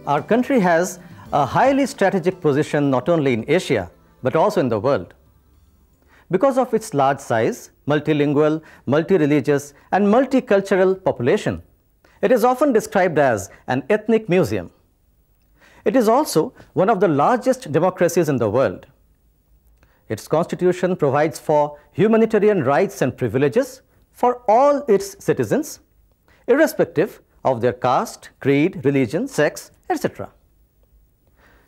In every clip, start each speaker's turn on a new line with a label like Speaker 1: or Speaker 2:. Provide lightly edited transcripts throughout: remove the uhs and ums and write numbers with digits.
Speaker 1: Our country has a highly strategic position not only in Asia, but also in the world. Because of its large size, multilingual, multi-religious, and multicultural population, it is often described as an ethnic museum. It is also one of the largest democracies in the world. Its constitution provides for humanitarian rights and privileges for all its citizens, irrespective of their caste, creed, religion, sex, etc.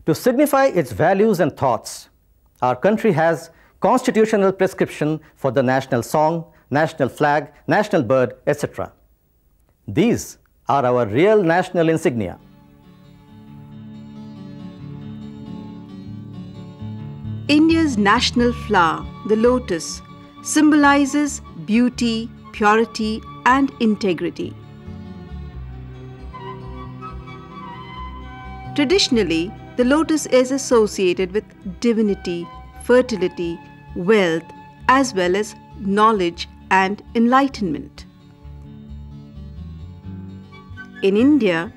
Speaker 1: To signify its values and thoughts, our country has constitutional prescription for the national song, national flag, national bird, etc. These are our real national insignia.
Speaker 2: India's national flower, the lotus, symbolizes beauty, purity, and integrity. Traditionally, the lotus is associated with divinity, fertility, wealth, as well as knowledge and enlightenment. In India,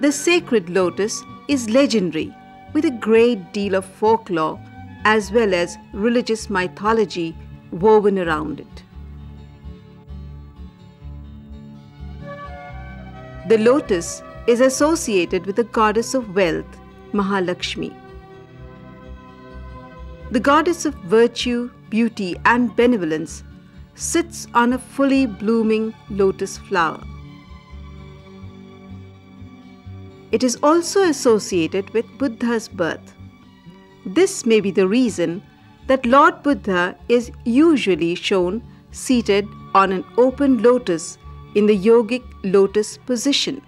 Speaker 2: the sacred lotus is legendary, with a great deal of folklore as well as religious mythology woven around it. The lotus is associated with the goddess of wealth, Mahalakshmi. The goddess of virtue, beauty, and benevolence sits on a fully blooming lotus flower. It is also associated with Buddha's birth. This may be the reason that Lord Buddha is usually shown seated on an open lotus in the yogic lotus position.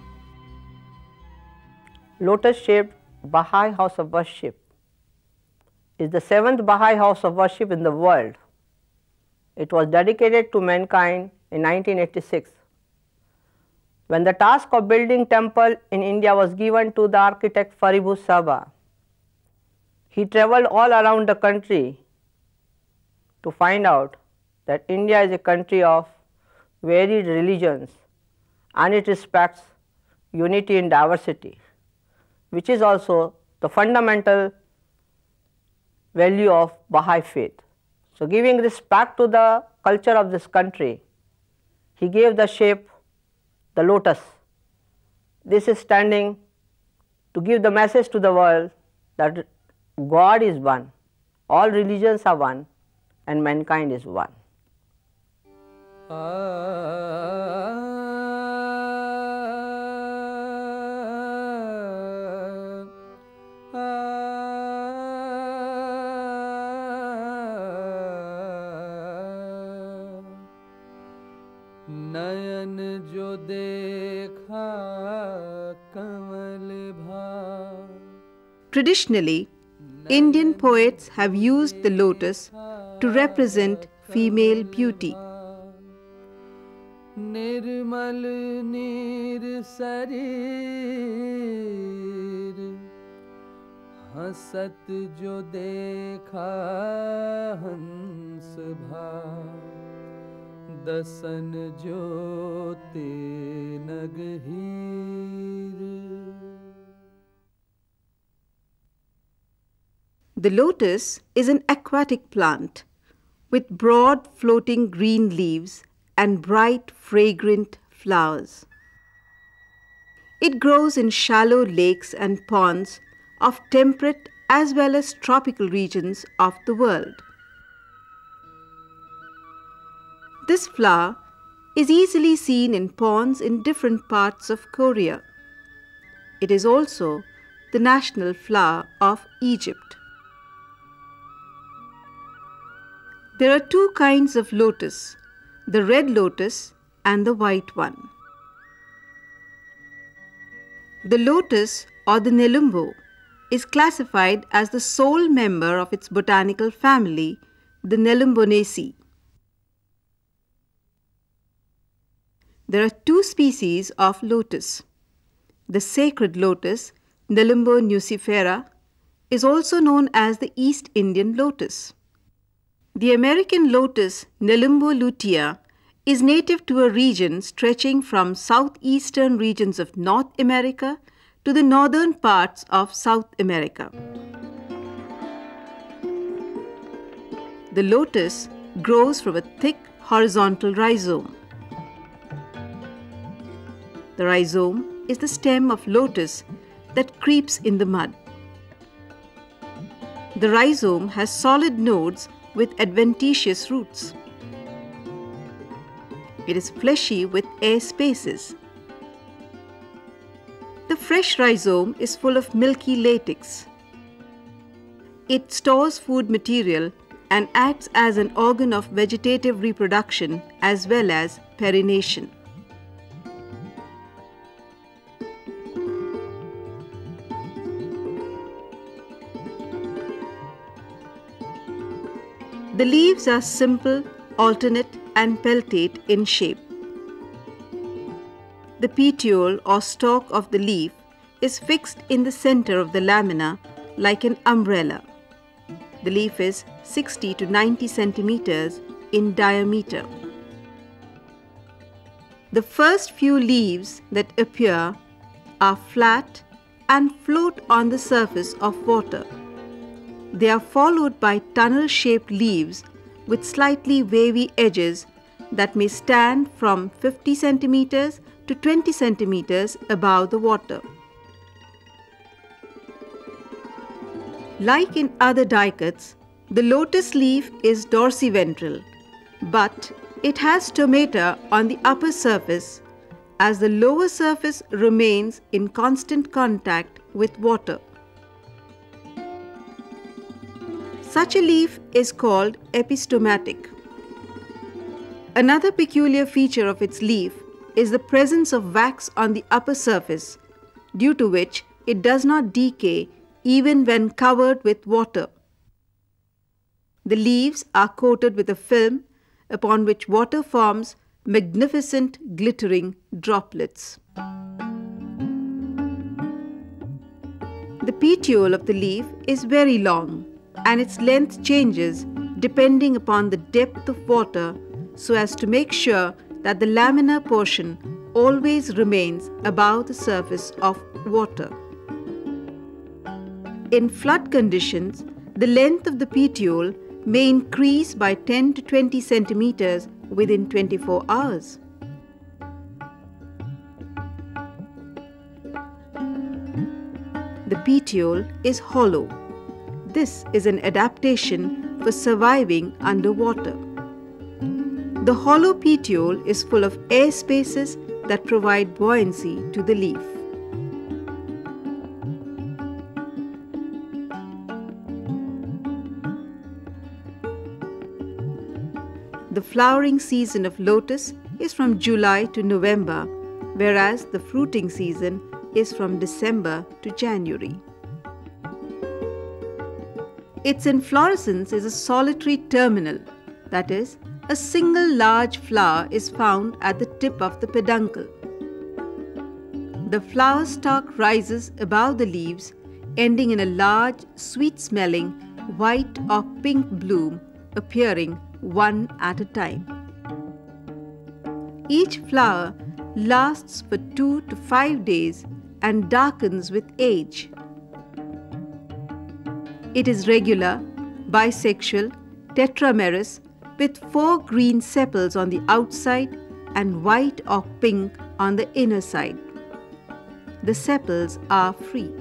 Speaker 3: Lotus-shaped Baha'i house of worship is the 7th Baha'i house of worship in the world. It was dedicated to mankind in 1986. When the task of building temple in India was given to the architect Faribhu Sabha, he travelled all around the country to find out that India is a country of varied religions and it respects unity in diversity, which is also the fundamental value of Baha'i faith. So, giving respect to the culture of this country, he gave the shape the lotus. This is standing to give the message to the world that God is one, all religions are one, and mankind is one.
Speaker 2: Traditionally, Indian poets have used the lotus to represent female beauty.
Speaker 4: Nirmal nir sarir hasat jo dekha hans bha dasan jyote naghir.
Speaker 2: The lotus is an aquatic plant with broad floating green leaves and bright fragrant flowers. It grows in shallow lakes and ponds of temperate as well as tropical regions of the world. This flower is easily seen in ponds in different parts of Korea. It is also the national flower of Egypt. There are two kinds of lotus, the red lotus and the white one. The lotus or the Nelumbo is classified as the sole member of its botanical family, the Nelumbonaceae. There are two species of lotus. The sacred lotus, Nelumbo nucifera, is also known as the East Indian lotus. The American lotus, Nelumbo lutea, is native to a region stretching from southeastern regions of North America to the northern parts of South America. The lotus grows from a thick horizontal rhizome. The rhizome is the stem of lotus that creeps in the mud. The rhizome has solid nodes with adventitious roots. It is fleshy with air spaces. The fresh rhizome is full of milky latex. It stores food material and acts as an organ of vegetative reproduction as well as perennation. The leaves are simple, alternate and peltate in shape. The petiole or stalk of the leaf is fixed in the center of the lamina like an umbrella. The leaf is 60 to 90 centimeters in diameter. The first few leaves that appear are flat and float on the surface of water. They are followed by tunnel-shaped leaves with slightly wavy edges that may stand from 50 centimeters to 20 centimeters above the water. Like in other dicots, the lotus leaf is dorsiventral, but it has stomata on the upper surface as the lower surface remains in constant contact with water. Such a leaf is called epistomatic. Another peculiar feature of its leaf is the presence of wax on the upper surface, due to which it does not decay even when covered with water. The leaves are coated with a film upon which water forms magnificent glittering droplets. The petiole of the leaf is very long, and its length changes depending upon the depth of water so as to make sure that the laminar portion always remains above the surface of water. In flood conditions, the length of the petiole may increase by 10 to 20 centimeters within 24 hours. The petiole is hollow. This is an adaptation for surviving underwater. The hollow petiole is full of air spaces that provide buoyancy to the leaf. The flowering season of lotus is from July to November, whereas the fruiting season is from December to January. Its inflorescence is a solitary terminal, that is, a single large flower is found at the tip of the peduncle. The flower stalk rises above the leaves, ending in a large, sweet-smelling white or pink bloom appearing one at a time. Each flower lasts for 2 to 5 days and darkens with age. It is regular, bisexual, tetramerous with 4 green sepals on the outside and white or pink on the inner side. The sepals are free.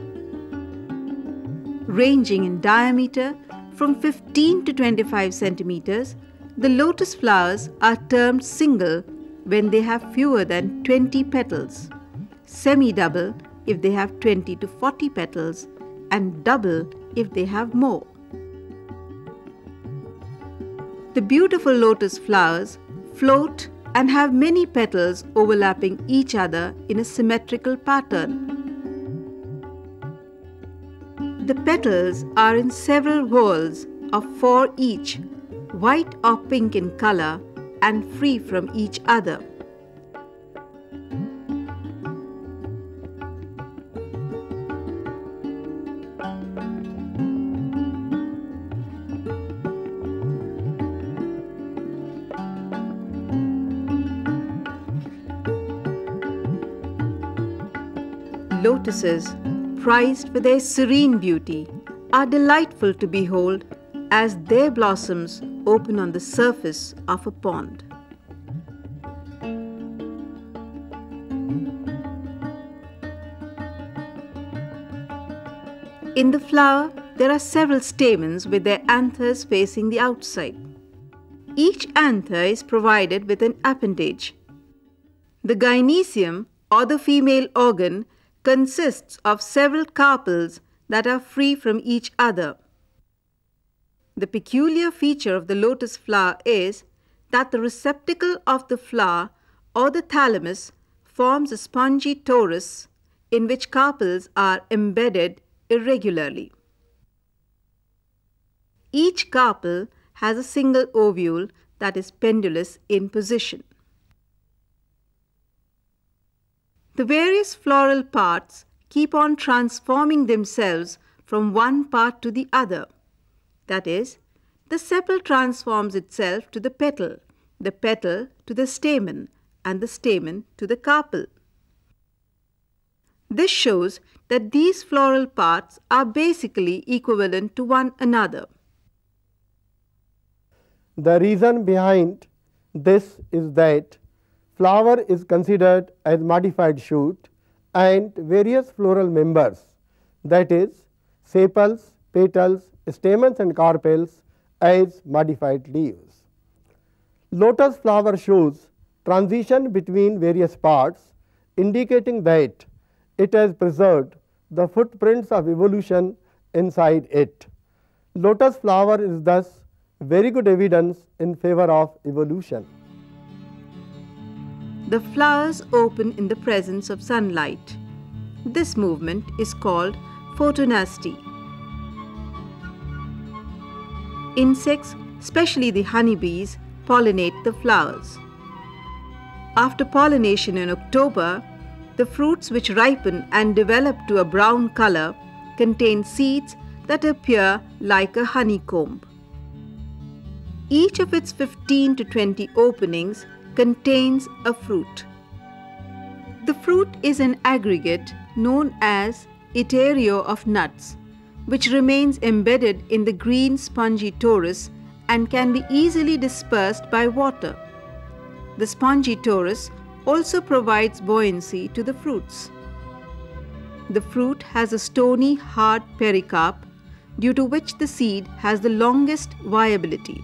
Speaker 2: Ranging in diameter from 15 to 25 centimeters, the lotus flowers are termed single when they have fewer than 20 petals, semi-double if they have 20 to 40 petals, and double if they have more. The beautiful lotus flowers float and have many petals overlapping each other in a symmetrical pattern. The petals are in several whorls of 4 each, white or pink in color and free from each other. lotuses, prized for their serene beauty, are delightful to behold as their blossoms open on the surface of a pond. In the flower, there are several stamens with their anthers facing the outside. Each anther is provided with an appendage. The gynoecium, or the female organ, consists of several carpels that are free from each other. The peculiar feature of the lotus flower is that the receptacle of the flower, or the thalamus, forms a spongy torus in which carpels are embedded irregularly. Each carpel has a single ovule that is pendulous in position. The various floral parts keep on transforming themselves from one part to the other. That is, the sepal transforms itself to the petal to the stamen, and the stamen to the carpel. This shows that these floral parts are basically equivalent to one another.
Speaker 5: The reason behind this is that flower is considered as modified shoot and various floral members, that is, sepals, petals, stamens and carpels, as modified leaves. Lotus flower shows transition between various parts, indicating that it has preserved the footprints of evolution inside it. Lotus flower is thus very good evidence in favor of evolution.
Speaker 2: The flowers open in the presence of sunlight. This movement is called photonasty. Insects, especially the honeybees, pollinate the flowers. After pollination in October, the fruits which ripen and develop to a brown color contain seeds that appear like a honeycomb. Each of its 15 to 20 openings contains a fruit. The fruit is an aggregate known as iterio of nuts, which remains embedded in the green spongy torus and can be easily dispersed by water. The spongy torus also provides buoyancy to the fruits. The fruit has a stony, hard pericarp, due to which the seed has the longest viability.